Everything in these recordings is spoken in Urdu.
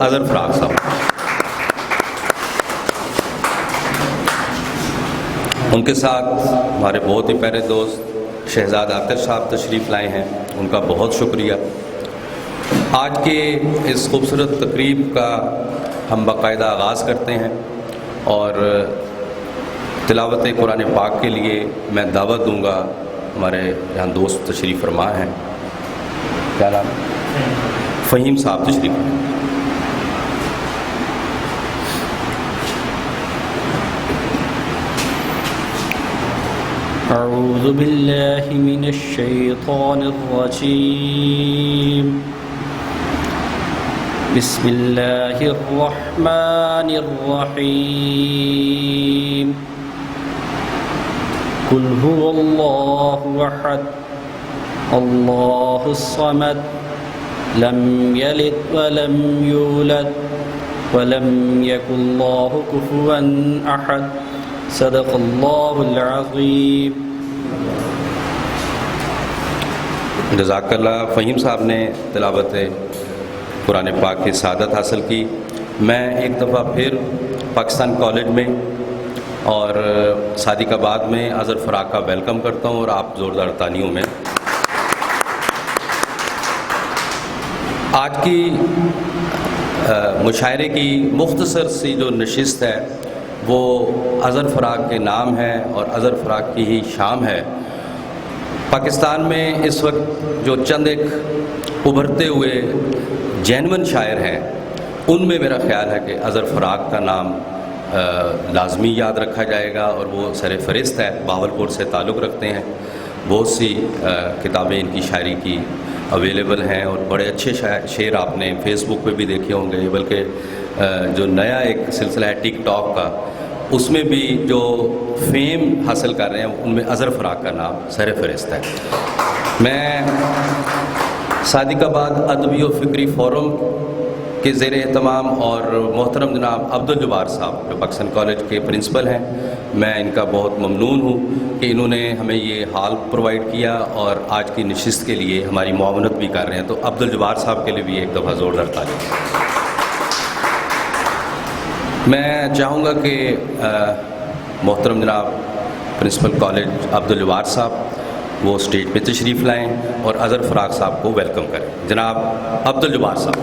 اظہر فراق صاحب، ان کے ساتھ ہمارے بہت ہی پیارے دوست شہزاد عاطر صاحب تشریف لائے ہیں، ان کا بہت شکریہ۔ آج کے اس خوبصورت تقریب کا ہم باقاعدہ آغاز کرتے ہیں اور تلاوت قرآن پاک کے لیے میں دعوت دوں گا ہمارے یہاں دوست تشریف فرما ہیں، کیا نام؟ فہیم صاحب تشریف فرما۔ اعوذ باللہ من الشیطان الرجیم، بسم اللہ الرحمن الرحیم، قل هو اللہ احد اللہ الصمد لم یلد ولم یولد ولم یکن له کفوا احد، صدق اللہ العظیم۔ جزاک اللہ۔ فہیم صاحب نے تلاوت قرآن پاک کی سعادت حاصل کی۔ میں ایک دفعہ پھر پاکستان کالج میں اور صادق آباد میں اظہر فراق کا ویلکم کرتا ہوں، اور آپ زوردار تالیوں میں۔ آج کی مشاعرے کی مختصر سی جو نشست ہے وہ اظہر فراق کے نام ہے اور اظہر فراق کی ہی شام ہے۔ پاکستان میں اس وقت جو چند ایک ابھرتے ہوئے جینون شاعر ہیں، ان میں میرا خیال ہے کہ اظہر فراق کا نام لازمی یاد رکھا جائے گا، اور وہ سر فہرست ہے، بہاولپور سے تعلق رکھتے ہیں، بہت سی کتابیں ان کی شاعری کی اویلیبل ہیں، اور بڑے اچھے شعر آپ نے فیس بک پہ بھی دیکھے ہوں گے، بلکہ جو نیا ایک سلسلہ ہے ٹک ٹاک کا، اس میں بھی جو فیم حاصل کر رہے ہیں ان میں اظہر فراق کا نام سر فہرست ہے۔ میں صادق آباد ادبی و فکری فورم کے زیر اہتمام اور محترم جناب عبدالجبار صاحب جو پاکستان کالج کے پرنسپل ہیں، میں ان کا بہت ممنون ہوں کہ انہوں نے ہمیں یہ ہال پرووائڈ کیا اور آج کی نشست کے لیے ہماری معاونت بھی کر رہے ہیں، تو عبدالجبار صاحب کے لیے بھی ایک دفعہ زوردار تالی۔ میں چاہوں گا کہ محترم جناب پرنسپل کالج عبدالجبار صاحب وہ اسٹیج پہ تشریف لائیں اور اظہر فراق صاحب کو ویلکم کریں۔ جناب عبدالجبار صاحب۔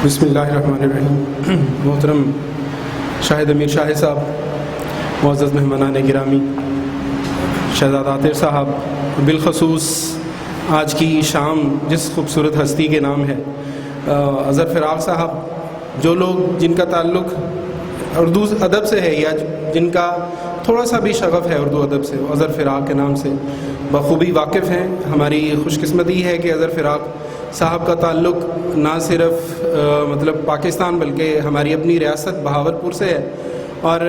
بسم اللہ الرحمن الرحیم۔ محترم شاہد امیر شاہ صاحب، معزز مہمانان گرامی، شہزاد عاطر صاحب، بالخصوص آج کی شام جس خوبصورت ہستی کے نام ہے اظہر فراق صاحب، جو لوگ جن کا تعلق اردو ادب سے ہے یا جن کا تھوڑا سا بھی شغف ہے اردو ادب سے، اظہر فراق کے نام سے بخوبی واقف ہیں۔ ہماری خوش قسمتی ہے کہ اظہر فراق صاحب کا تعلق نہ صرف پاکستان بلکہ ہماری اپنی ریاست بہاولپور سے ہے، اور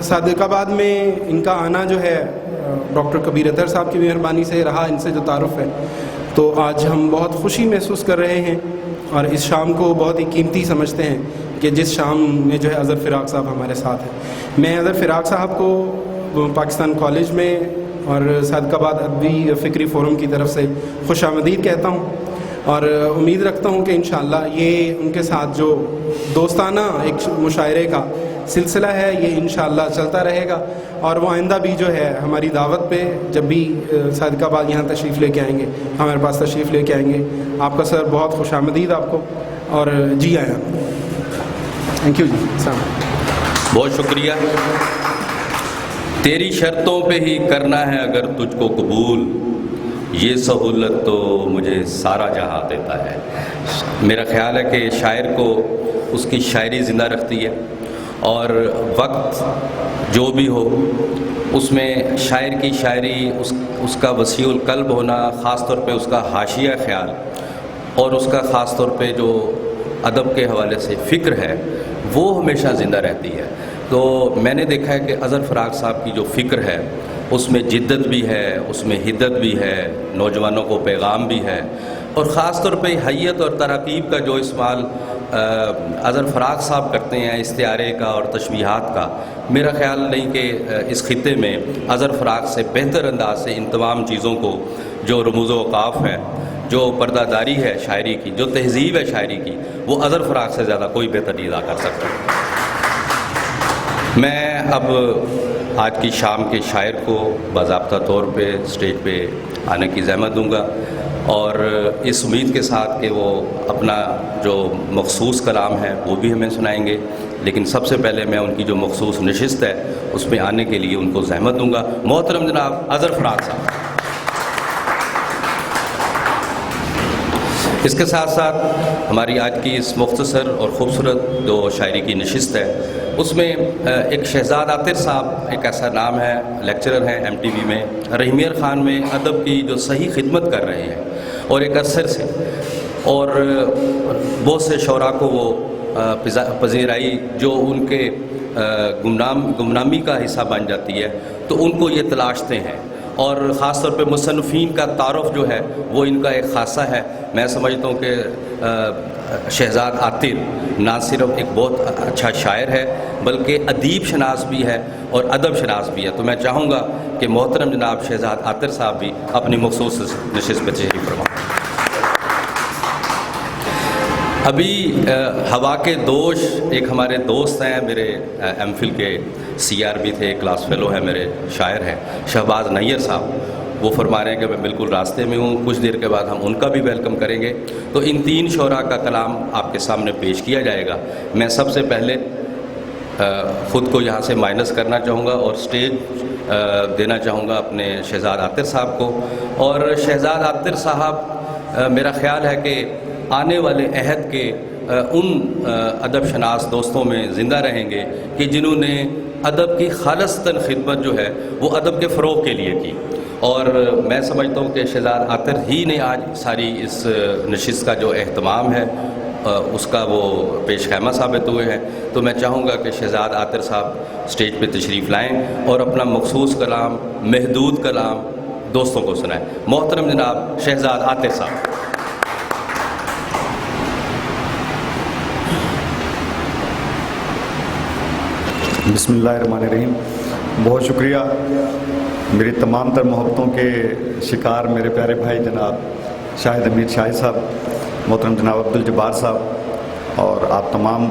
صادق آباد میں ان کا آنا جو ہے ڈاکٹر کبیر اطہر صاحب کی مہربانی سے رہا، ان سے جو تعارف ہے، تو آج ہم بہت خوشی محسوس کر رہے ہیں اور اس شام کو بہت ہی قیمتی سمجھتے ہیں کہ جس شام میں جو ہے اظہر فراق صاحب ہمارے ساتھ ہیں۔ میں اظہر فراق صاحب کو پاکستان کالج میں اور صادق آباد ادبی فکری فورم کی طرف سے خوش آمدید کہتا ہوں، اور امید رکھتا ہوں کہ انشاءاللہ یہ ان کے ساتھ جو دوستانہ ایک مشاعرے کا سلسلہ ہے یہ انشاءاللہ چلتا رہے گا، اور وہ آئندہ بھی جو ہے ہماری دعوت پہ جب بھی صادق آباد یہاں تشریف لے کے آئیں گے، ہمارے پاس تشریف لے کے آئیں گے، آپ کا سر بہت خوش آمدید آپ کو، اور جی آیا۔ تھینک یو جی، السلام علیکم۔ بہت شکریہ۔ تیری شرطوں پہ ہی کرنا ہے اگر تجھ کو قبول، یہ سہولت تو مجھے سارا جہاں دیتا ہے۔ میرا خیال ہے کہ شاعر کو اس کی شاعری زندہ رکھتی ہے، اور وقت جو بھی ہو اس میں شاعر کی شاعری، اس کا وسیع القلب ہونا، خاص طور پہ اس کا حاشیہ خیال، اور اس کا خاص طور پہ جو ادب کے حوالے سے فکر ہے وہ ہمیشہ زندہ رہتی ہے۔ تو میں نے دیکھا ہے کہ اظہر فراق صاحب کی جو فکر ہے اس میں جدت بھی ہے، اس میں حدت بھی ہے، نوجوانوں کو پیغام بھی ہے، اور خاص طور پہ حیت اور تراکیب کا جو استعمال اظہر فراق صاحب کرتے ہیں استعارے کا اور تشبیہات کا، میرا خیال نہیں کہ اس خطے میں اظہر فراق سے بہتر انداز سے ان تمام چیزوں کو، جو رموز و اوقاف ہے، جو پردہ داری ہے شاعری کی، جو تہذیب ہے شاعری کی، وہ اظہر فراق سے زیادہ کوئی بہتر نہیں ادا کر سکتا۔ میں اب آج کی شام کے شاعر کو باضابطہ طور پہ اسٹیج پہ آنے کی زحمت دوں گا، اور اس امید کے ساتھ کہ وہ اپنا جو مخصوص کلام ہے وہ بھی ہمیں سنائیں گے، لیکن سب سے پہلے میں ان کی جو مخصوص نشست ہے اس میں آنے کے لیے ان کو زحمت دوں گا۔ محترم جناب اظہر فراق صاحب۔ اس کے ساتھ ساتھ ہماری آج کی اس مختصر اور خوبصورت جو شاعری کی نشست ہے اس میں ایک شہزاد عاطر صاحب، ایک ایسا نام ہے، لیکچرر ہیں MTV میں، رحیمیہ خان میں ادب کی جو صحیح خدمت کر رہے ہیں اور ایک عرصے سے، اور بہت سے شعراء کو وہ پذیرائی جو ان کے گمنامی کا حصہ بن جاتی ہے، تو ان کو یہ تلاشتے ہیں، اور خاص طور پہ مصنفین کا تعارف جو ہے وہ ان کا ایک خاصہ ہے۔ میں سمجھتا ہوں کہ شہزاد عاطر نہ صرف ایک بہت اچھا شاعر ہے بلکہ ادیب شناس بھی ہے اور ادب شناس بھی ہے، تو میں چاہوں گا کہ محترم جناب شہزاد عاطر صاحب بھی اپنی مخصوص نشست پہ تشریف فرمائیں۔ ابھی ہوا کے دوش ایک ہمارے دوست ہیں، میرے MPhil کے CRB تھے، کلاس فیلو ہیں، میرے شاعر ہیں شہباز نیر صاحب، وہ فرما رہے ہیں کہ میں بالکل راستے میں ہوں، کچھ دیر کے بعد ہم ان کا بھی ویلکم کریں گے۔ تو ان تین شعراء کا کلام آپ کے سامنے پیش کیا جائے گا۔ میں سب سے پہلے خود کو یہاں سے مائنس کرنا چاہوں گا اور سٹیج دینا چاہوں گا اپنے شہزاد عاطر صاحب کو، اور شہزاد عاطر صاحب میرا خیال ہے کہ آنے والے عہد کے ان ادب شناس دوستوں میں زندہ رہیں گے کہ جنہوں نے ادب کی خالصتاً خدمت جو ہے وہ ادب کے فروغ کے لیے کی، اور میں سمجھتا ہوں کہ شہزاد عاطر ہی نے آج ساری اس نشست کا جو اہتمام ہے اس کا وہ پیش خیمہ ثابت ہوئے ہیں۔ تو میں چاہوں گا کہ شہزاد عاطر صاحب اسٹیج پہ تشریف لائیں اور اپنا مخصوص کلام، محدود کلام دوستوں کو سنائیں۔ محترم جناب شہزاد عاطر صاحب۔ بسم اللہ الرحمن الرحیم۔ بہت شکریہ میری تمام تر محبتوں کے شکار میرے پیارے بھائی جناب شاہد امیر شاہی صاحب، محترم جناب عبدالجبار صاحب، اور آپ تمام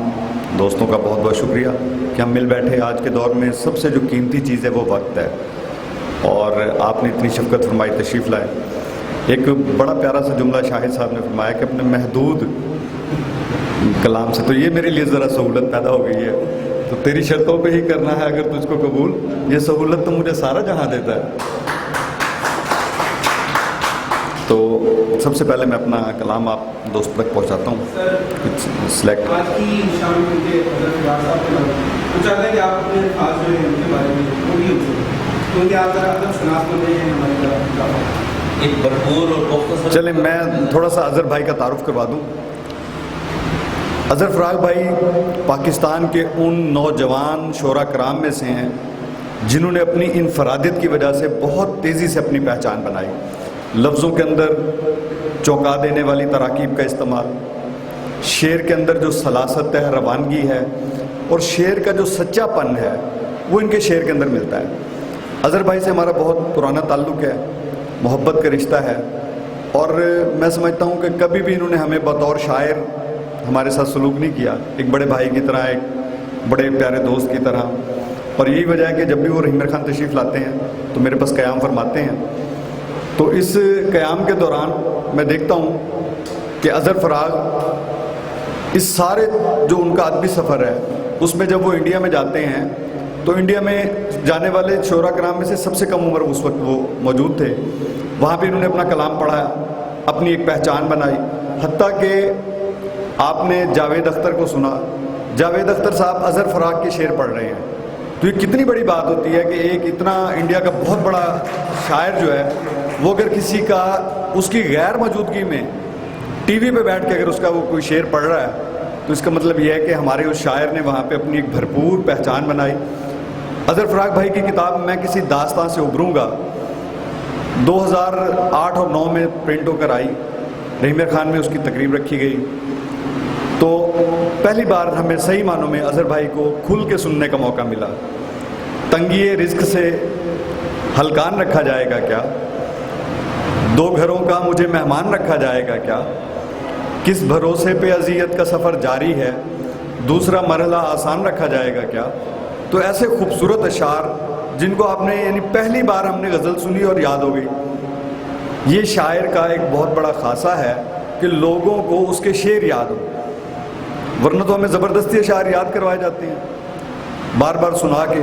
دوستوں کا بہت بہت شکریہ کہ ہم مل بیٹھے۔ آج کے دور میں سب سے جو قیمتی چیز ہے وہ وقت ہے، اور آپ نے اتنی شفقت فرمائی، تشریف لائے۔ ایک بڑا پیارا سا جملہ شاہد صاحب نے فرمایا کہ اپنے محدود کلام سے، تو یہ میرے لیے ذرا سہولت پیدا ہو گئی ہے، تو تیری شرطوں پہ ہی کرنا ہے اگر تجھ کو قبول، یہ سہولت تو مجھے سارا جہاں دیتا ہے۔ تو سب سے پہلے میں اپنا کلام آپ دوست تک پہنچاتا ہوں، کچھ سلیکٹ۔ آج کی شام کے تو چاہتے ہیں کہ آپ اپنے خاص جو ہے ان کے بارے میں وہ بھی کیونکہ آپ ذرا ادب شناس بن رہے ہیں ہماری ایک بھرپور اور مختصر۔ چلیں میں تھوڑا سا اظہر بھائی کا تعارف کروا دوں۔ اظہر فراق بھائی پاکستان کے ان نوجوان شعراء کرام میں سے ہیں جنہوں نے اپنی انفرادیت کی وجہ سے بہت تیزی سے اپنی پہچان بنائی۔ لفظوں کے اندر چونکا دینے والی تراکیب کا استعمال، شعر کے اندر جو سلاست ہے، روانگی ہے، اور شعر کا جو سچا پن ہے وہ ان کے شعر کے اندر ملتا ہے۔ اظہر بھائی سے ہمارا بہت پرانا تعلق ہے، محبت کا رشتہ ہے، اور میں سمجھتا ہوں کہ کبھی بھی انہوں نے ہمیں بطور شاعر ہمارے ساتھ سلوک نہیں کیا، ایک بڑے بھائی کی طرح، ایک بڑے پیارے دوست کی طرح، اور یہی وجہ ہے کہ جب بھی وہ رحیمیہ خان تشریف لاتے ہیں تو میرے پاس قیام فرماتے ہیں۔ تو اس قیام کے دوران میں دیکھتا ہوں کہ اظہر فراق اس سارے جو ان کا ادبی سفر ہے اس میں جب وہ انڈیا میں جاتے ہیں تو انڈیا میں جانے والے شعراء کرام میں سے سب سے کم عمر اس وقت وہ موجود تھے، وہاں پہ انہوں نے اپنا کلام پڑھا، اپنی ایک پہچان بنائی، حتیٰ کہ آپ نے جاوید اختر کو سنا، جاوید اختر صاحب اظہر فراق کے شعر پڑھ رہے ہیں، تو یہ کتنی بڑی بات ہوتی ہے کہ ایک اتنا انڈیا کا بہت بڑا شاعر جو ہے وہ اگر کسی کا اس کی غیر موجودگی میں ٹی وی پہ بیٹھ کے اگر اس کا وہ کوئی شعر پڑھ رہا ہے تو اس کا مطلب یہ ہے کہ ہمارے اس شاعر نے وہاں پہ اپنی ایک بھرپور پہچان بنائی۔ اظہر فراق بھائی کی کتاب میں کسی داستان سے ابھروں گا 2008 اور 2009 میں پرنٹ ہو کر آئی، رحیمیہ خان میں اس کی تقریب رکھی گئی، تو پہلی بار ہمیں صحیح معنوں میں اظہر بھائی کو کھل کے سننے کا موقع ملا. تنگی رزق سے ہلکان رکھا جائے گا کیا؟ 2 گھروں کا مجھے مہمان رکھا جائے گا کیا؟ کس بھروسے پہ اذیت کا سفر جاری ہے، دوسرا مرحلہ آسان رکھا جائے گا کیا؟ تو ایسے خوبصورت اشعار جن کو آپ نے یعنی پہلی بار ہم نے غزل سنی اور یاد ہو گئی. یہ شاعر کا ایک بہت بڑا خاصہ ہے کہ لوگوں کو اس کے شعر یاد ہو، ورنہ تو ہمیں زبردستی اشعار یاد کروائے جاتے ہیں بار بار سنا کے.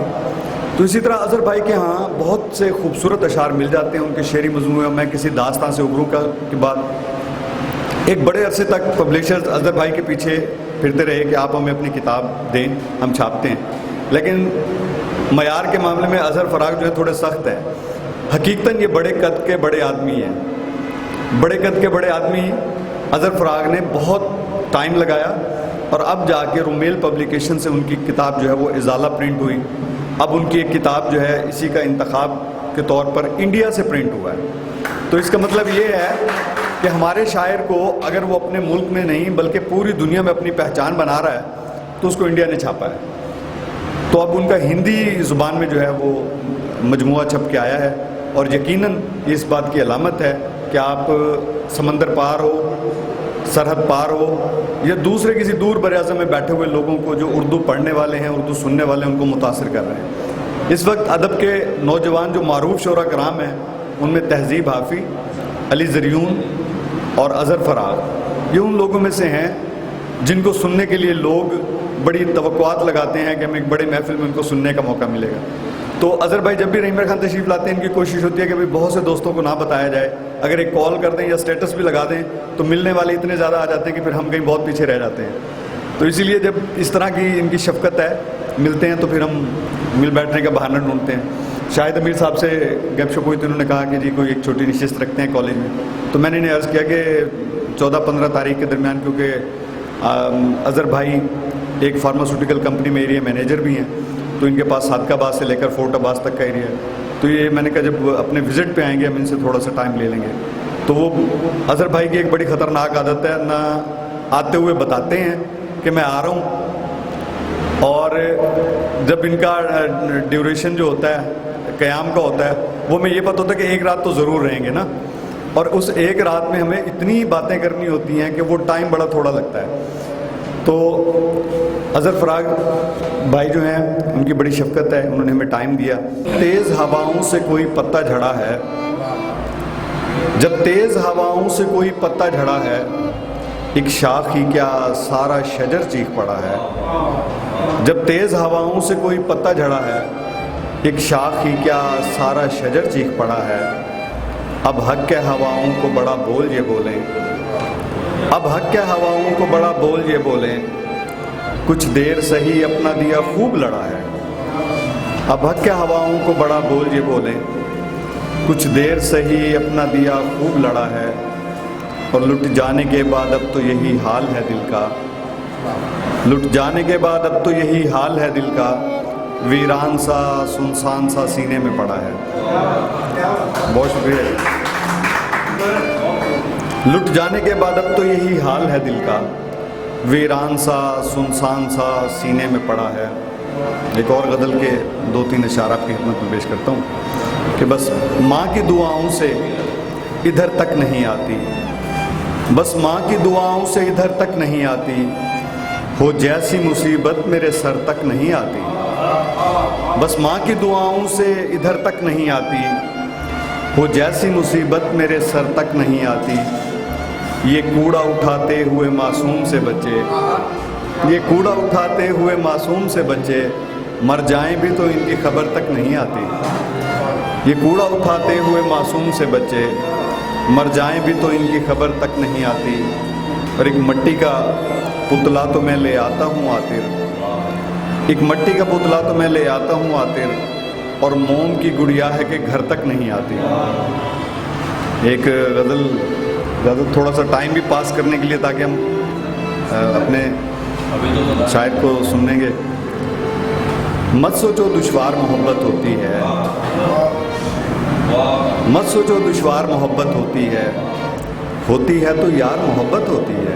تو اسی طرح اظہر بھائی کے ہاں بہت سے خوبصورت اشعار مل جاتے ہیں ان کے شعری مجموعے میں. کسی داستان سے ابروں کے بعد ایک بڑے عرصے تک پبلشرز اظہر بھائی کے پیچھے پھرتے رہے کہ آپ ہمیں اپنی کتاب دیں، ہم چھاپتے ہیں. لیکن معیار کے معاملے میں اظہر فراق جو ہے تھوڑے سخت ہیں. حقیقتاً یہ بڑے قد کے بڑے آدمی ہیں، بڑے قد کے بڑے آدمی. اظہر فراق نے بہت ٹائم لگایا اور اب جا کے رومیل پبلیکیشن سے ان کی کتاب جو ہے وہ ازالہ پرنٹ ہوئی. اب ان کی ایک کتاب جو ہے اسی کا انتخاب کے طور پر انڈیا سے پرنٹ ہوا ہے. تو اس کا مطلب یہ ہے کہ ہمارے شاعر کو اگر وہ اپنے ملک میں نہیں بلکہ پوری دنیا میں اپنی پہچان بنا رہا ہے تو اس کو انڈیا نے چھاپا ہے. تو اب ان کا ہندی زبان میں جو ہے وہ مجموعہ چھپ کے آیا ہے اور یقیناً اس بات کی علامت ہے کہ آپ سمندر پار ہو، سرحد پار ہو یا دوسرے کسی دور بر اعظم میں بیٹھے ہوئے لوگوں کو جو اردو پڑھنے والے ہیں، اردو سننے والے ہیں، ان کو متاثر کر رہے ہیں. اس وقت ادب کے نوجوان جو معروف شعراء کرام ہیں ان میں تہذیب حافظ، علی زریون اور اظہر فراق یہ ان لوگوں میں سے ہیں جن کو سننے کے لیے لوگ بڑی توقعات لگاتے ہیں کہ ہمیں ایک بڑے محفل میں ان کو سننے کا موقع ملے گا. تو اظہر بھائی جب بھی رحیم خان تشریف لاتے ہیں ان کی کوشش ہوتی ہے کہ بہت سے دوستوں کو نہ بتایا جائے. اگر ایک کال کر دیں یا اسٹیٹس بھی لگا دیں تو ملنے والے اتنے زیادہ آ جاتے ہیں کہ پھر ہم کہیں بہت پیچھے رہ جاتے ہیں. تو اسی لیے جب اس طرح کی ان کی شفقت ہے ملتے ہیں تو پھر ہم مل بیٹھنے کا بہانہ ڈھونڈتے ہیں. شاہد امیر صاحب سے گپ شپ ہوئی تو انہوں نے کہا کہ جی کوئی ایک چھوٹی نشست رکھتے ہیں کالج میں. تو میں نے انہیں عرض کیا کہ 14-15 تاریخ کے درمیان، کیونکہ اظہر بھائی ایک فارماسیوٹیکل کمپنی میں ایریا مینیجر بھی ہیں تو ان کے پاس صادق آباد سے لے کر فورٹ عباس تک کا ایریا ہے. تو یہ میں نے کہا جب اپنے وزٹ پہ آئیں گے ہم ان سے تھوڑا سا ٹائم لے لیں گے. تو وہ اظہر بھائی کی ایک بڑی خطرناک عادت ہے، نہ آتے ہوئے بتاتے ہیں کہ میں آ رہا ہوں، اور جب ان کا ڈیوریشن جو ہوتا ہے قیام کا ہوتا ہے وہ میں یہ پتہ ہوتا ہے کہ ایک رات تو ضرور رہیں گے نا، اور اس ایک رات میں ہمیں اتنی باتیں کرنی ہوتی ہیں کہ وہ ٹائم بڑا تھوڑا لگتا ہے. تو اظہر فراق بھائی جو ہیں ان کی بڑی شفقت ہے، انہوں نے ہمیں ٹائم دیا. تیز ہواؤں سے کوئی پتا جھڑا ہے، جب تیز ہواؤں سے کوئی پتا جھڑا ہے، ایک شاخ ہی کیا سارا شجر چیخ پڑا ہے. جب تیز ہواؤں سے کوئی پتا جھڑا ہے، ایک شاخ ہی کیا سارا شجر چیخ پڑا ہے. اب حق کے ہواؤں کو بڑا بول یہ بولیں، اب حق کے ہواؤں کو بڑا بول یہ بولیں، کچھ دیر سہی اپنا دیا خوب لڑا ہے. اب حق کے ہواؤں کو بڑا بول یہ بولیں، کچھ دیر سہی اپنا دیا خوب لڑا ہے. اور لٹ جانے کے بعد اب تو یہی حال ہے دل کا، لٹ جانے کے بعد اب تو یہی حال ہے دل کا، ویران سا سنسان سا سینے میں پڑا ہے. بہت شکریہ. لٹ جانے کے بعد اب تو یہی حال ہے دل کا، ویران سا سنسان سا سینے میں پڑا ہے. ایک اور غزل کے 2-3 اشعار آپ کی خدمت میں پیش کرتا ہوں کہ بس ماں کی دعاؤں سے ادھر تک نہیں آتی، بس ماں کی دعاؤں سے ادھر تک نہیں آتی، ہو جیسی مصیبت میرے سر تک نہیں آتی. بس ماں کی دعاؤں سے ادھر تک نہیں آتی، ہو جیسی مصیبت میرے سر تک نہیں آتی. یہ کوڑا اٹھاتے ہوئے معصوم سے بچے، یہ کوڑا اٹھاتے ہوئے معصوم سے بچے، مر جائیں بھی تو ان کی خبر تک نہیں آتی. یہ کوڑا اٹھاتے ہوئے معصوم سے بچے، مر جائیں بھی تو ان کی خبر تک نہیں آتی. اور ایک مٹی کا پتلا تو میں لے آتا ہوں آتر، ایک مٹی کا پتلا تو میں لے آتا ہوں آتر، اور موم کی گڑیا ہے کہ گھر تک نہیں آتی. ایک غزل تھوڑا سا ٹائم بھی پاس کرنے کے لیے تاکہ ہم اپنے شاعر کو سنیں گے. مت سوچو دشوار محبت ہوتی ہے، مت سوچو دشوار محبت ہوتی ہے، ہوتی ہے تو یار محبت ہوتی ہے.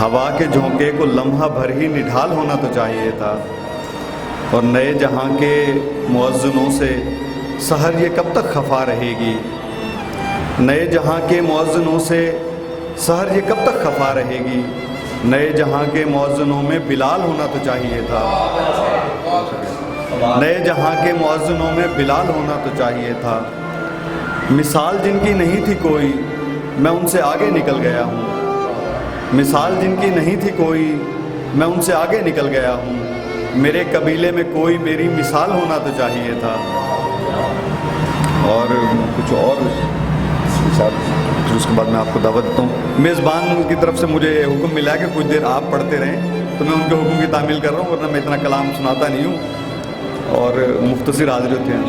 ہوا کے جھونکے کو لمحہ بھر ہی نڈھال ہونا تو چاہیے تھا، اور نئے جہاں کے مؤذنوں سے سحر یہ کب تک خفا رہے گی، نئے جہاں کے مؤذنوں سے سحر یہ کب تک خفا رہے گی، نئے جہاں کے مؤذنوں میں بلال ہونا تو چاہیے تھا، نئے جہاں کے مؤذنوں میں بلال ہونا تو چاہیے تھا، مثال جن کی نہیں تھی کوئی میں ان سے آگے نکل گیا ہوں، مثال جن کی نہیں تھی کوئی میں ان سے آگے نکل گیا ہوں، میرے قبیلے میں کوئی میری مثال ہونا تو چاہیے تھا۔ اور کچھ اور پھر اس کے بعد میں آپ کو دعوت دیتا ہوں۔ میزبان کی طرف سے مجھے حکم ملا کہ کچھ دیر آپ پڑھتے رہیں، تو میں ان کے حکم کی تعمیل کر رہا ہوں، ورنہ میں اتنا کلام سناتا نہیں ہوں، اور مختصر حاضر ہوتے ہیں۔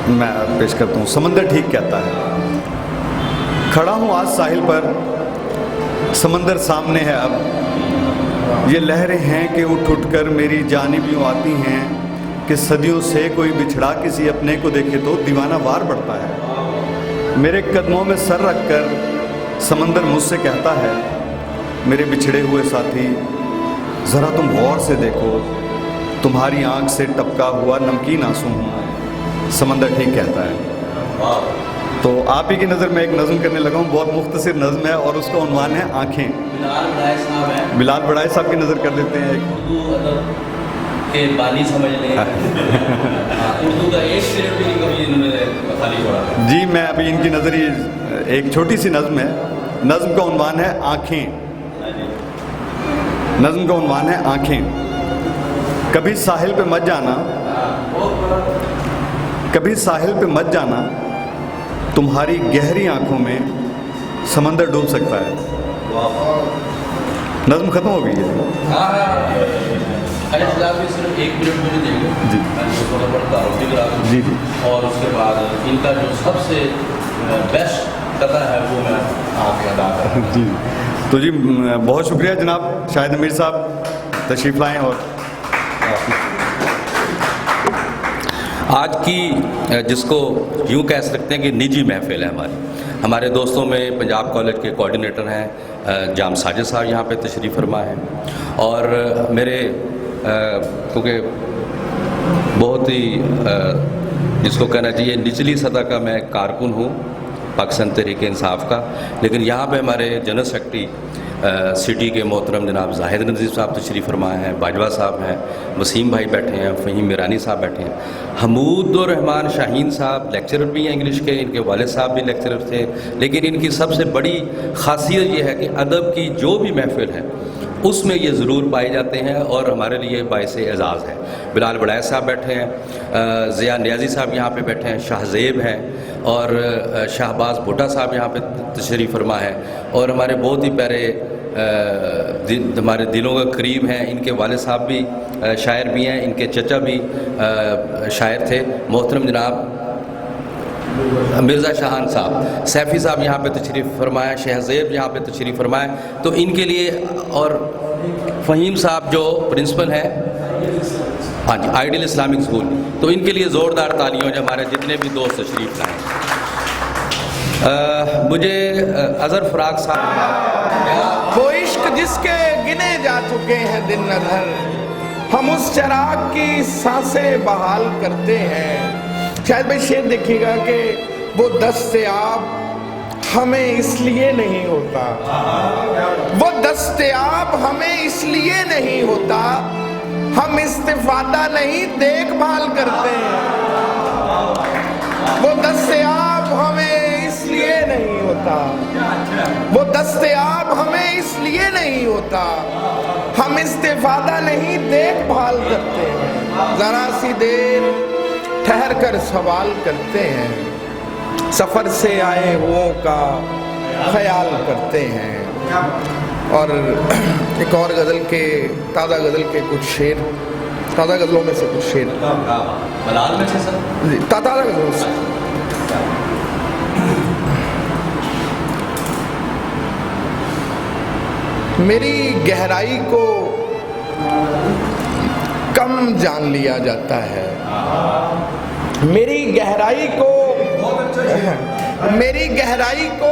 میں پیش کرتا ہوں۔ سمندر ٹھیک کہتا ہے، کھڑا ہوں آج ساحل پر، سمندر سامنے ہے اب، یہ لہریں ہیں کہ اٹھ اٹھ کر میری جانب یوں آتی ہیں کہ صدیوں سے کوئی بچھڑا کسی اپنے کو دیکھے تو دیوانہ وار بڑھتا ہے۔ میرے قدموں میں سر رکھ کر سمندر مجھ سے کہتا ہے، میرے بچھڑے ہوئے ساتھی ذرا تم غور سے دیکھو، تمہاری آنکھ سے ٹپکا ہوا نمکین آنسو ہوں۔ سمندر ٹھیک کہتا ہے۔ تو آپ ہی کی نظر میں ایک نظم کرنے لگا ہوں، بہت مختصر نظم ہے، اور اس کا عنوان ہے آنکھیں۔ بلال بڑائے صاحب کی نظر کر دیتے ہیں۔ اردو ادب کے بانی سمجھ لیں، اردو کا ایک شعر بھی کبھی انہوں نے خالی چھوڑا۔ جی میں ابھی ان کی نظر یہ ایک چھوٹی سی نظم ہے، نظم کا عنوان ہے آنکھیں۔ نظم کا عنوان ہے آنکھیں۔ کبھی ساحل پہ مت جانا، کبھی ساحل پہ مت جانا، تمہاری گہری آنکھوں میں سمندر ڈوب سکتا ہے۔ نظم ختم ہو گئی ہے۔ صرف ایک منٹ مجھے دیں گے جی جی جی، اور اس کے بعد ان کا جو سب سے بیسٹ قطع ہے وہ میں آپ کو ادا کر رہا ہوں۔ جی تو جی بہت شکریہ جناب شاہد امیر صاحب، تشریف لائیں۔ اور آج کی جس کو یوں کہہ سکتے ہیں کہ نجی محفل ہے ہمارے دوستوں میں پنجاب کالج کے کوآرڈینیٹر ہیں جام ساجد صاحب یہاں پہ تشریف فرما ہے، اور میرے کیونکہ بہت ہی جس کو کہنا چاہیے نچلی سطح کا میں کارکن ہوں پاکستان تحریک انصاف کا، لیکن یہاں پہ ہمارے جنرل سیکرٹری سٹی کے محترم جناب زاہد نذیر صاحب تشریف فرما ہیں، باجوہ صاحب ہیں، وسیم بھائی بیٹھے ہیں، فہیم میرانی صاحب بیٹھے ہیں، حمود الرحمان شاہین صاحب لیکچرر بھی ہیں انگلش کے، ان کے والد صاحب بھی لیکچرر تھے، لیکن ان کی سب سے بڑی خاصیت یہ ہے کہ ادب کی جو بھی محفل ہے اس میں یہ ضرور پائے جاتے ہیں، اور ہمارے لیے باعث اعزاز ہے۔ بلال بڑائے صاحب بیٹھے ہیں، ضیاء نیازی صاحب یہاں پہ بیٹھے ہیں، شاہ زیب ہیں، اور شہباز بھٹا صاحب یہاں پہ تشریف فرما ہے، اور ہمارے بہت ہی پیارے ہمارے دلوں کے قریب ہیں، ان کے والد صاحب بھی شاعر بھی ہیں، ان کے چچا بھی شاعر تھے، محترم جناب مرزا شاہان صاحب، سیفی صاحب یہاں پہ تشریف فرمائے، شہزیب یہاں پہ تشریف فرمائے، تو ان کے لیے، اور فہیم صاحب جو پرنسپل ہیں ہاں جی آئیڈیل اسلامک اسکول، تو ان کے لیے زوردار تالیوں جو ہمارے جتنے بھی دوست تشریف لائیں۔ مجھے اظہر فراق صاحب، وہ عشق جس کے گنے جا چکے ہیں دن ادھر، ہم اس چراغ کی سانسیں بحال کرتے ہیں۔ شاید بھائی شعر دیکھیے گا کہ وہ دستیاب ہمیں اس لیے نہیں ہوتا، وہ دستیاب ہمیں اس لیے نہیں ہوتا، ہم استفادہ نہیں دیکھ بھال کرتے ہیں۔ وہ دستیاب ہمیں اس لیے نہیں ہوتا، وہ دستیاب ہمیں اس لیے نہیں ہوتا، ہم استفادہ نہیں دیکھ بھال کرتے ہیں۔ ذرا سی دیر ٹھہر کر سوال کرتے ہیں، سفر سے آئے ہوں کا خیال کرتے ہیں۔ اور ایک اور غزل کے تازہ غزل کے کچھ شعر، تازہ غزلوں میں سے کچھ شعر، بلال میں سے سر تازہ غزلوں سے۔ میری گہرائی کو کم جان لیا جاتا ہے، میری گہرائی کو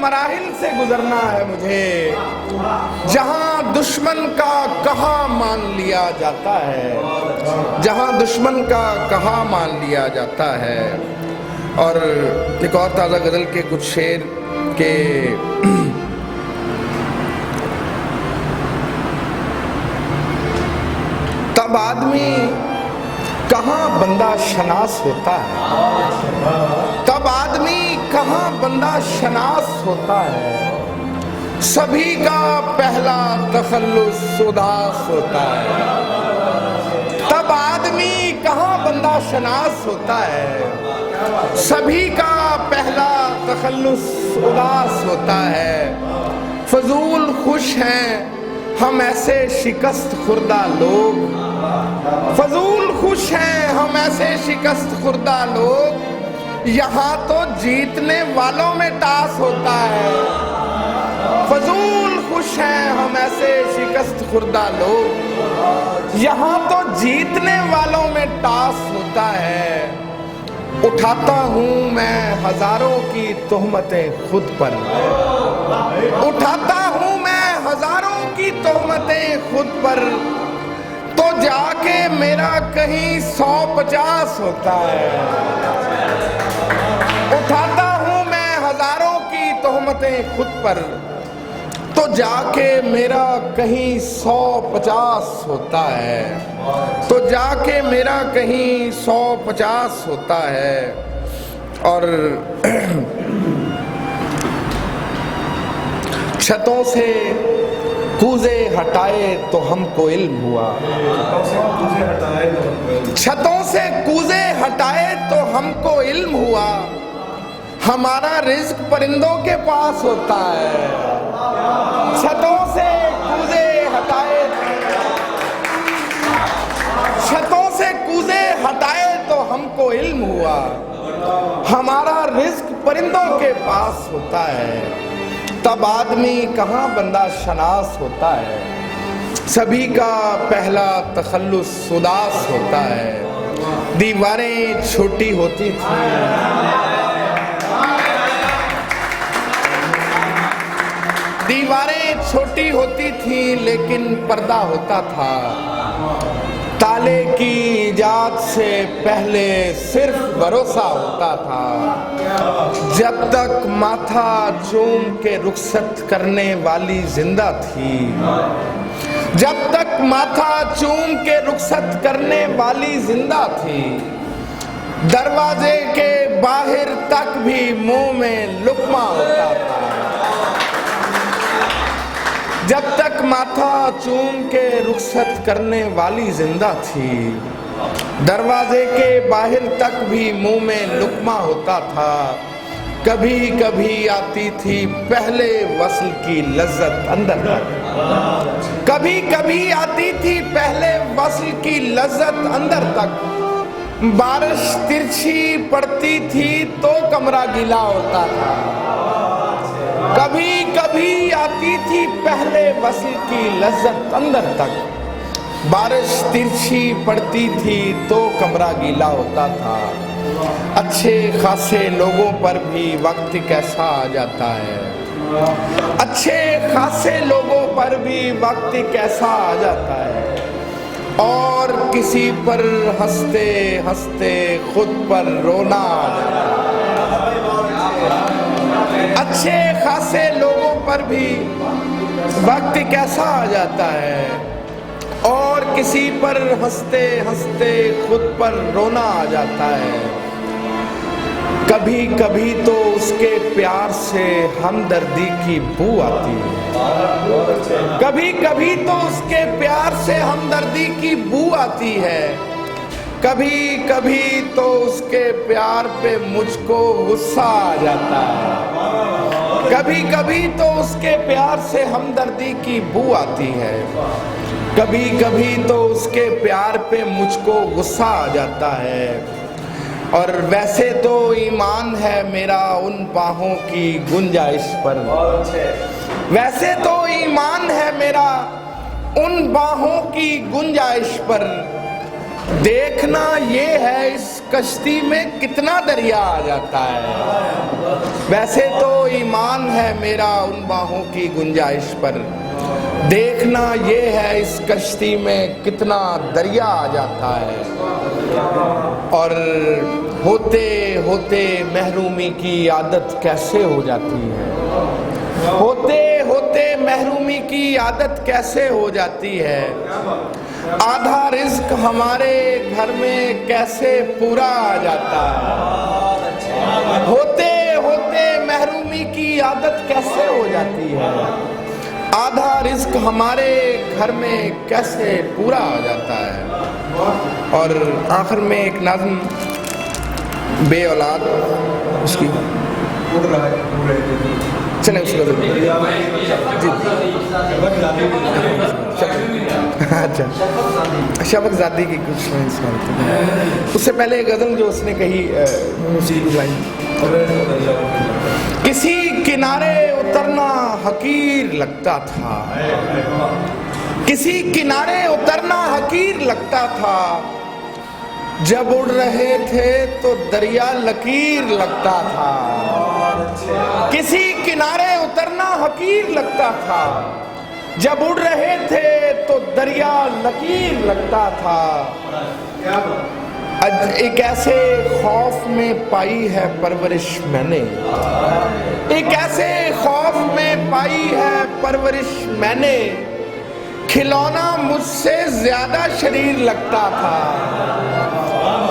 مراحل سے گزرنا ہے مجھے، جہاں دشمن کا کہا مان لیا جاتا ہے، جہاں دشمن کا کہا مان لیا جاتا ہے۔ اور ایک اور تازہ غزل کے کچھ شعر کے تب آدمی کہاں بندہ شناس ہوتا ہے، تب آدمی کہاں بندہ شناس ہوتا ہے، سبھی کا پہلا تخلص اداس ہوتا ہے، تب آدمی کہاں بندہ شناس ہوتا ہے، سبھی کا پہلا تخلص اداس ہوتا ہے۔ فضول خوش ہیں ہم ایسے شکست خوردہ لوگ، فضول خوش ہیں ہم ایسے شکست خوردہ لوگ، یہاں تو جیتنے والوں میں ٹاس ہوتا ہے۔ فضول خوش ہیں ہم ایسے شکست خوردہ لوگ، یہاں تو جیتنے والوں میں ٹاس ہوتا ہے۔ اٹھاتا ہوں میں ہزاروں کی تہمتیں خود پر، اٹھاتا ہوں میں ہزاروں کی تہمتیں خود پر، تو جا کے میرا کہیں 150 ہوتا ہے۔ اٹھاتا ہوں میں ہزاروں کی تہمتیں خود پر، تو جا کے میرا کہیں 150 ہوتا ہے، تو جا کے میرا کہیں 150 ہوتا ہے۔ اور چھتوں سے کوزے ہٹائے تو ہم کو علم ہوا، چھتوں سے کوزے ہٹائے تو ہم کو علم ہوا، ہمارا رزق پرندوں کے پاس ہوتا ہے۔ چھتوں سے کوزے ہٹائے، چھتوں سے کوزے ہٹائے تو ہم کو علم ہوا، ہمارا رزق پرندوں کے پاس ہوتا ہے۔ تب آدمی کہاں بندہ شناس ہوتا ہے، سبھی کا پہلا تخلص اداس ہوتا ہے۔ دیواریں چھوٹی ہوتی تھیں، دیواریں چھوٹی ہوتی تھیں لیکن پردہ ہوتا تھا، تالے کی ایجاد سے پہلے صرف بھروسہ ہوتا تھا۔ جب تک ماتھا چوم کے رخصت کرنے والی زندہ تھی، جب تک ماتھا چوم کے رخصت کرنے والی زندہ تھی، دروازے کے باہر تک بھی منہ میں لقمہ ہوتا تھا۔ جب تک ماتھا چوم کے رخصت کرنے والی زندہ تھی، دروازے کے باہر تک بھی منہ میں لقمہ ہوتا تھا۔ کبھی کبھی آتی تھی پہلے وصل کی لذت اندر تک، کبھی کبھی آتی تھی پہلے وصل کی لذت اندر تک، بارش ترچھی پڑتی تھی تو کمرہ گیلا ہوتا تھا۔ کبھی کبھی آتی تھی پہلے وصل کی لذت اندر تک، بارش ترچھی پڑتی تھی تو کمرہ گیلا ہوتا تھا۔ اچھے خاصے لوگوں پر بھی وقت کیسا آ جاتا ہے، اچھے خاصے لوگوں پر بھی وقت کیسا آ جاتا ہے، اور کسی پر ہنستے ہنستے خود پر رونا آ جاتا ہے۔ اچھے خاصے لوگوں پر بھی وقت کیسا آ جاتا ہے، اور کسی پر ہنستے ہنستے خود پر رونا آ جاتا ہے۔ کبھی کبھی تو اس کے پیار سے ہمدردی کی بو آتی ہے، کبھی کبھی تو اس کے پیار سے ہمدردی کی بو آتی ہے، کبھی کبھی تو اس کے پیار پہ مجھ کو غصہ آ جاتا ہے، کبھی کبھی تو اس کے پیار سے ہمدردی کی بو آتی ہے، کبھی کبھی تو اس کے پیار پہ مجھ کو غصہ آ جاتا ہے۔ اور ویسے تو ایمان ہے میرا ان باہوں کی گنجائش پر، ویسے تو ایمان ہے میرا ان باہوں کی گنجائش پر، دیکھنا یہ ہے اس کشتی میں کتنا دریا آ جاتا ہے. ویسے تو ایمان ہے میرا ان باہوں کی گنجائش پر، دیکھنا یہ ہے اس کشتی میں کتنا دریا آ جاتا ہے. اور ہوتے ہوتے محرومی کی عادت کیسے ہو جاتی ہے، ہوتے ہوتے محرومی کی عادت کیسے ہو جاتی ہے. آدھا رزق ہمارے گھر میں کیسے پورا آ جاتا ہے. ہوتے ہوتے محرومی کی عادت کیسے ہو جاتی ہے. آدھا رزق ہمارے گھر میں کیسے پورا آ جاتا ہے. اور آخر میں ایک نظم بے اولاد اس کی چلیں اس کو اچھا شفق زادی کی کچھ اس سے پہلے ایک غزل جو اس نے کہی کسی کنارے اترنا حقیر لگتا تھا، کسی کنارے اترنا حقیر لگتا تھا، جب اڑ رہے تھے تو دریا لکیر لگتا تھا. کسی کنارے اترنا حقیر لگتا تھا، جب اڑ رہے تھے تو دریا لکیر لگتا تھا. ایک ایسے خوف میں پائی ہے پرورش میں نے، ایک ایسے خوف میں پائی ہے پرورش میں نے، کھلونا مجھ سے زیادہ شریر لگتا تھا.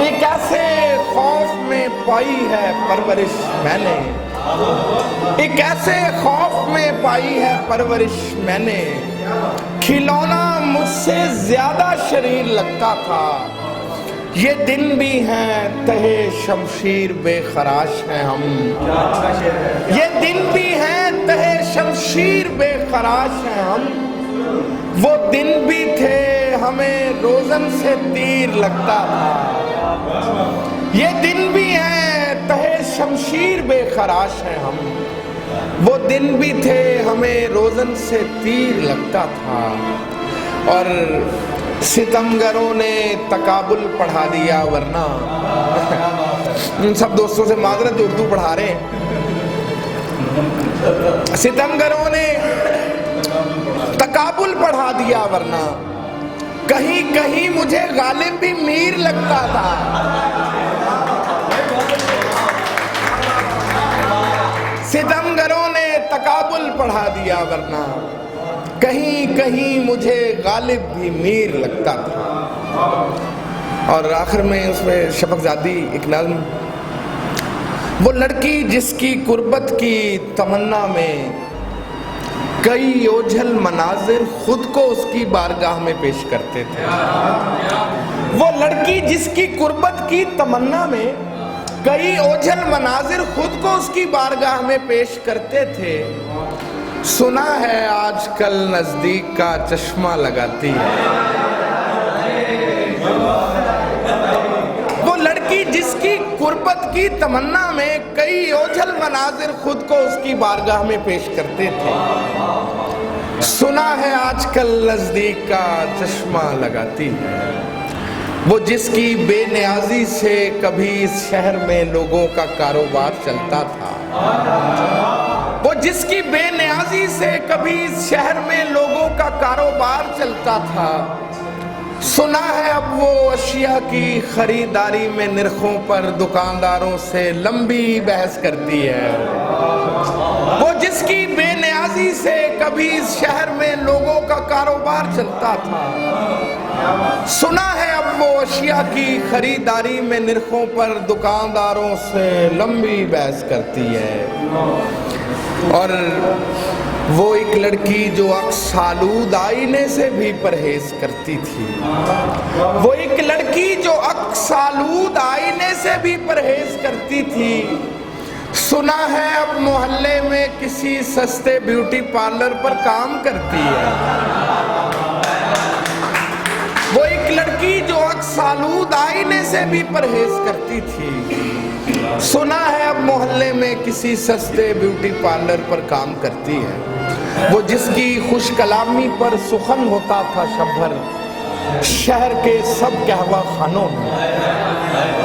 ایک ایسے خوف میں پائی ہے پرورش میں نے، ایک ایسے خوف میں پائی ہے پرورش میں نے، کھلونا مجھ سے زیادہ شریر لگتا تھا. یہ دن بھی ہیں تہے شمشیر بے خراش ہیں ہم، یہ دن بھی ہیں تہے شمشیر بے خراش ہیں ہم، وہ دن بھی تھے ہمیں روزن سے تیر لگتا تھا. یہ دن بھی ہیں تہے شمشیر بے خراش ہیں ہم، وہ دن بھی تھے ہمیں روزن سے تیر لگتا تھا. اور ستمگروں نے تقابل پڑھا دیا ورنہ ان سب دوستوں سے معذرت جو اردو پڑھا رہے ہیں، ستمگروں نے تقابل پڑھا دیا ورنہ کہیں کہیں مجھے غالب بھی میر لگتا تھا. ستمگروں نے تقابل پڑھا دیا ورنہ کہیں کہیں مجھے غالب بھی میر لگتا تھا. اور آخر میں اس میں شفق زادی ایک نظم، وہ لڑکی جس کی قربت کی تمنا میں کئی اوجھل مناظر خود کو اس کی بارگاہ میں پیش کرتے تھے. وہ لڑکی جس کی قربت کی تمنا میں کئی اوجھل مناظر خود کو اس کی بارگاہ میں پیش کرتے تھے، سنا ہے آج کل نزدیک کا چشمہ لگاتی ہے. وہ لڑکی جس کی قربت کی تمنا میں کئی اوجھل مناظر خود کو اس کی بارگاہ میں پیش کرتے تھے، سنا ہے آج کل نزدیک کا چشمہ لگاتی ہے. وہ جس کی بے نیازی سے کبھی اس شہر میں لوگوں کا کاروبار چلتا تھا، وہ جس کی بے نیازی سے کبھی اس شہر میں لوگوں کا کاروبار چلتا تھا، سنا ہے اب وہ اشیاء کی خریداری میں نرخوں پر دکانداروں سے لمبی بحث کرتی ہے. وہ جس کی بے نیازی سے کبھی اس شہر میں لوگوں کا کاروبار چلتا تھا، سنا ہے اب وہ اشیاء کی خریداری میں نرخوں پر دکانداروں سے لمبی بحث کرتی ہے. اور وہ ایک لڑکی جو عکس آلود آئینے سے بھی پرہیز کرتی تھی، وہ ایک لڑکی جو عکس آلود آئینے سے بھی پرہیز کرتی تھی، سنا ہے اب محلے میں کسی سستے بیوٹی پارلر پر کام کرتی ہے. وہ ایک لڑکی جو عکس آلود آئینے سے بھی پرہیز کرتی تھی، سنا ہے اب محلے میں کسی سستے بیوٹی پارلر پر کام کرتی ہے. وہ جس کی خوش کلامی پر سخن ہوتا تھا شب بھر شہر کے سب قہوہ خانوں میں،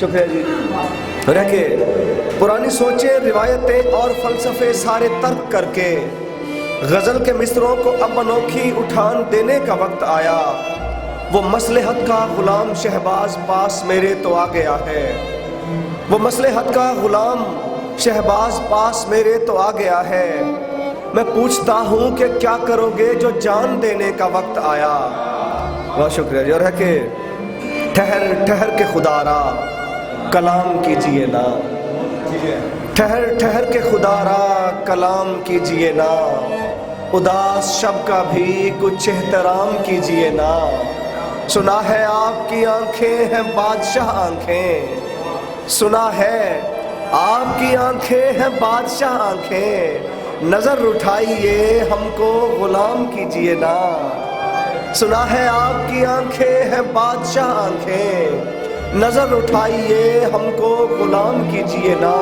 شکریہ جی. رہ کے پرانی سوچیں، روایتیں اور فلسفے سارے ترک کر کے غزل کے مصروں کو اب انوکھی اٹھان دینے کا وقت آیا. وہ مصلحت کا غلام شہباز پاس میرے تو آ گیا ہے. وہ مصلحت کا غلام شہباز پاس میرے تو آ گیا ہے. میں پوچھتا ہوں کہ کیا کرو گے جو جان دینے کا وقت آیا. بہت شکریہ جی. اور ہے کہ ٹھہر ٹھہر کے خدا را کلام کیجئے نا. ٹھہر ٹھہر کے خدا را کلام کیجئے نا. اداس شب کا بھی کچھ احترام کیجئے نا. سنا ہے آپ کی آنکھیں ہیں بادشاہ آنکھیں. سنا ہے آپ کی آنکھیں ہیں بادشاہ آنکھیں. نظر اٹھائیے ہم کو غلام کیجئے نا. سنا ہے آپ کی آنکھیں ہیں بادشاہ آنکھیں. نظر اٹھائیے ہم کو غلام کیجئے نا.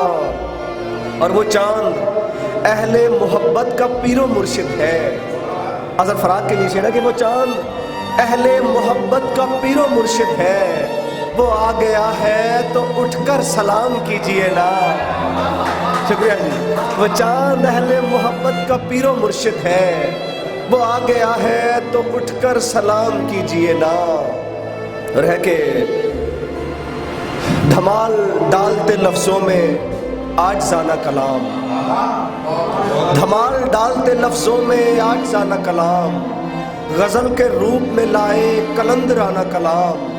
اور وہ چاند اہل محبت کا پیر و مرشد ہے. اظہر فراق کے نیچے نا کہ وہ چاند اہل محبت کا پیر و مرشد ہے. وہ آ گیا ہے تو اٹھ کر سلام کیجئے نا. شکریہ جی. وہ چاند اہل محبت کا پیر و مرشد ہے. وہ آ گیا ہے تو اٹھ کر سلام کیجئے نا. اور ہے کہ دھمال ڈالتے لفظوں میں عاجزانہ کلام. دھمال ڈالتے لفظوں میں عاجزانہ کلام. غزل کے روپ میں لائے کلندرانہ کلام.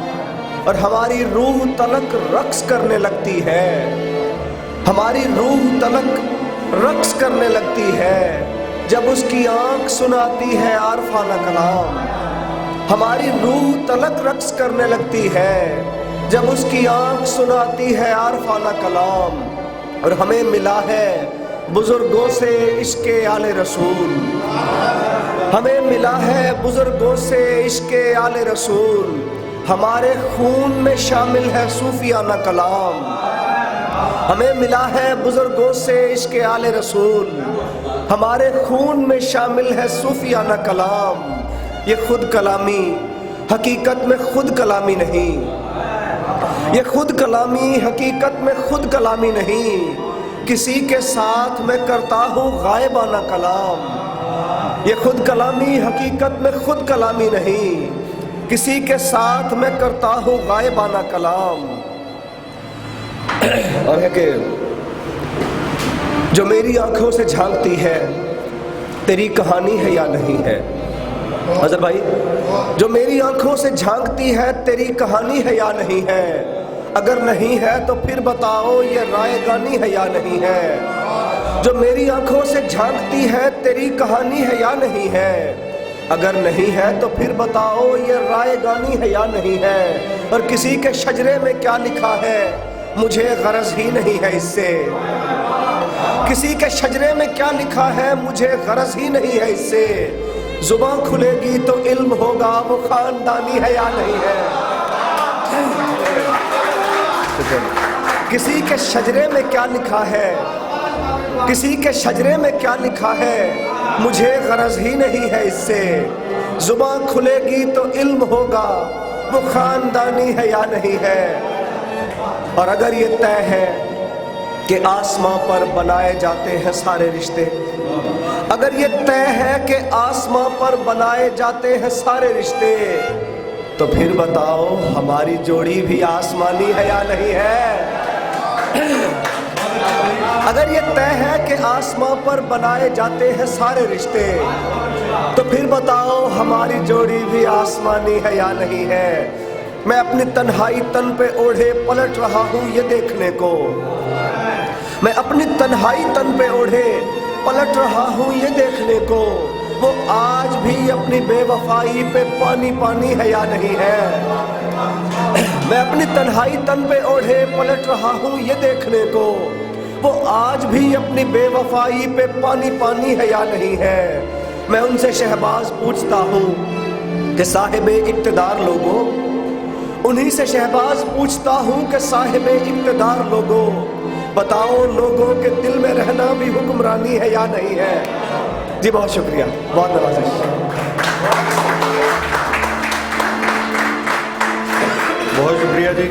اور ہماری روح تلک رقص کرنے لگتی ہے. ہماری روح تلک رقص کرنے لگتی ہے جب اس کی آنکھ سناتی ہے عارفانہ کلام. ہماری روح تلک رقص کرنے لگتی ہے جب اس کی آنکھ سناتی ہے عارفانہ کلام. اور ہمیں ملا ہے بزرگوں سے عشق آل رسول. ہمیں ملا ہے بزرگوں سے عشق آل رسول. ہمارے خون میں شامل ہے صوفیانہ کلام. ہمیں ملا ہے بزرگوں سے عشق آل رسول. ہمارے خون میں شامل ہے صوفیانہ کلام. یہ خود کلامی حقیقت میں خود کلامی نہیں. یہ خود کلامی حقیقت میں خود کلامی نہیں. کسی کے ساتھ میں کرتا ہوں غائبانہ کلام. یہ خود کلامی حقیقت میں خود کلامی نہیں. کسی کے ساتھ میں کرتا ہوں غائبانہ کلام. اور ہے کہ جو میری آنکھوں سے جھانکتی ہے تیری کہانی ہے یا نہیں ہے. حضرت بھائی، جو میری آنکھوں سے جھانکتی ہے تیری کہانی ہے یا نہیں ہے. اگر نہیں ہے تو پھر بتاؤ یہ رائے گانی ہے یا نہیں ہے. جو میری آنکھوں سے جھانکتی ہے تیری کہانی ہے یا نہیں ہے. اگر نہیں ہے تو پھر بتاؤ یہ رائے گانی ہے یا نہیں ہے. اور کسی کے شجرے میں کیا لکھا ہے مجھے غرض ہی نہیں ہے اس سے. کسی کے شجرے میں کیا لکھا ہے مجھے غرض ہی نہیں ہے اس سے. زباں کھلے گی تو علم ہوگا وہ خاندانی ہے یا نہیں ہے. کسی کے شجرے میں کیا لکھا ہے، کسی کے شجرے میں کیا لکھا ہے مجھے غرض ہی نہیں ہے اس سے. زباں کھلے گی تو علم ہوگا وہ خاندانی ہے یا نہیں ہے. اور اگر یہ طے ہے کہ آسماں پر بنائے جاتے ہیں سارے رشتے، اگر یہ طے ہے کہ آسماں پر بنائے جاتے ہیں سارے رشتے، تو پھر بتاؤ ہماری جوڑی بھی آسمانی ہے یا نہیں ہے. اگر یہ طے ہے کہ آسماں پر بنائے جاتے ہیں سارے رشتے، تو پھر بتاؤ ہماری جوڑی بھی آسمانی ہے یا نہیں ہے. میں اپنی تنہائی تن پہ اوڑھے پلٹ رہا ہوں یہ دیکھنے کو. میں اپنی تنہائی تن پہ اوڑھے پلٹ رہا ہوں یہ دیکھنے کو. وہ آج بھی اپنی بے وفائی پہ پانی پانی ہے یا نہیں ہے. میں اپنی تنہائی تن پہ اوڑھے پلٹ رہا ہوں یہ دیکھنے کو. وہ آج بھی اپنی بے وفائی پہ پانی پانی ہے یا نہیں ہے. میں ان سے شہباز پوچھتا ہوں کہ صاحب اقتدار لوگوں، انہی سے شہباز پوچھتا ہوں کہ صاحب اقتدار لوگوں، بتاؤ لوگوں کے دل میں رہنا بھی حکمرانی ہے یا نہیں ہے. جی بہت شکریہ، بہت نوازش. بہت شکریہ جی.